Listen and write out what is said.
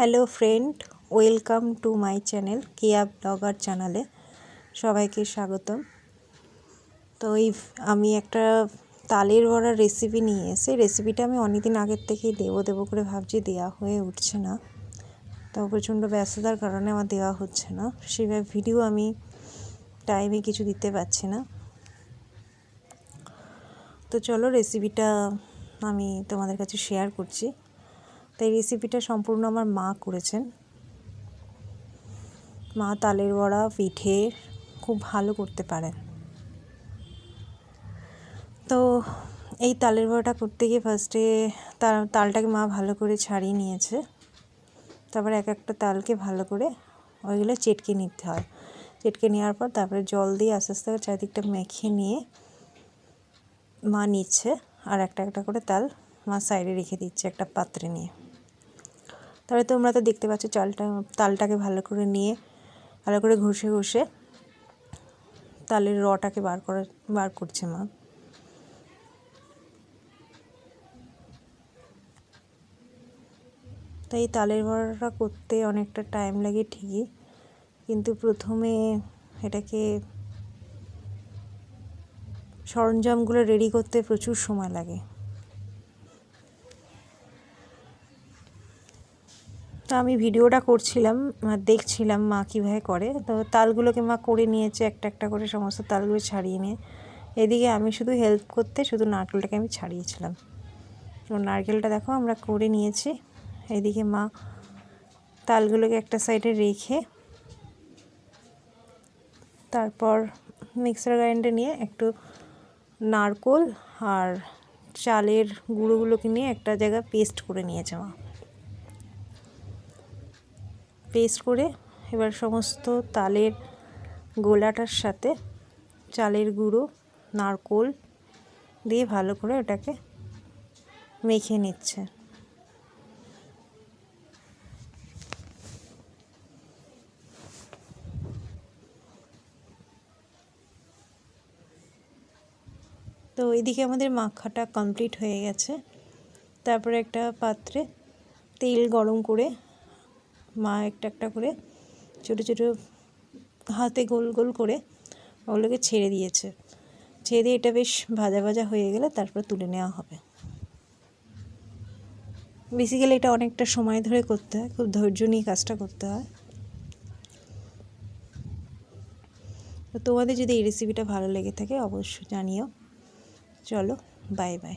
Hello friend, welcome to my channel Keya blogger চ্যানেলে সবাইকে স্বাগতম। তো আমি একটা তালের বড়ার রেসিপি নিয়ে রেসিপিটা আমি অনেকদিন আগের থেকেই দেবো করে ভাবছি, দেওয়া হয়ে উঠছে না। তো প্রচণ্ড ব্যস্ততার কারণে আমার দেওয়া হচ্ছে না, সেভাবে ভিডিও আমি টাইমে কিছু দিতে পারছি না। তো চলো রেসিপিটা আমি তোমাদের কাছে শেয়ার করছি। তাই রেসিপিটা সম্পূর্ণ আমার মা করেছেন। মা তালের বড়া পিঠে খুব ভালো করতে পারেন। তো এই তালের বড়াটা করতে গিয়ে ফার্স্টে তালটাকে মা ভালো করে ছাড়িয়ে নিয়েছে। তারপরে এক একটা তালকে ভালো করে ওইগুলো চেটকে নিতে হয়। চেটকে নেওয়ার পর তারপরে জল দিয়ে আস্তে আস্তে চারিদিকটা মেখে নিয়ে মা নিচ্ছে, আর একটা একটা করে তাল মা সাইডে রেখে দিচ্ছে একটা পাত্রে নিয়ে। তারপরে তোমরা তো দেখতে পাচ্ছ তালটাকে ভালো করে নিয়ে ভালো করে ঘষে ঘষে তালের রটাকে বার করছে মা। তো এই তালের বড়াটা করতে অনেকটা টাইম লাগে ঠিকই, কিন্তু প্রথমে এটাকে সরঞ্জামগুলো রেডি করতে প্রচুর সময় লাগে। তো আমি ভিডিওটা করছিলাম, দেখছিলাম মা কীভাবে করে। তো তালগুলোকে মা করে নিয়েছে, একটা একটা করে সমস্ত তালগুলো ছাড়িয়ে নিয়ে। এদিকে আমি শুধু হেল্প করতে শুধু নারকেলটাকে আমি ছাড়িয়েছিলাম। তো নারকেলটা দেখো আমরা করে নিয়েছি। এদিকে মা তালগুলোকে একটা সাইডে রেখে তারপর মিক্সার গ্রাইন্ডারে নিয়ে একটু নারকেল আর চালের গুঁড়োগুলোকে নিয়ে একটা জায়গায় পেস্ট করে নিয়েছে মা। পেস্ট করে এবার সমস্ত তালের গোলাটার সাথে চালের গুঁড়ো নারকেল দিয়ে ভালো করে ওটাকে মেখে নিচ্ছে। তো এইদিকে আমাদের মাখাটা কমপ্লিট হয়ে গেছে। তারপরে একটা পাত্রে তেল গরম করে মা একটা একটা করে ছোটো ছোটো হাতে গোল গোল করে ওগুলোকে ছেড়ে দিয়েছে। ছেড়ে দিয়ে এটা বেশ ভাজা ভাজা হয়ে গেলে তারপর তুলে নেওয়া হবে। বেসিক্যালি এটা অনেকটা সময় ধরে করতে হয়, খুব ধৈর্য নিয়ে কাজটা করতে হয়। তো তোমাদের যদি এই রেসিপিটা ভালো লেগে থাকে অবশ্যই জানিও। চলো, বাই বাই।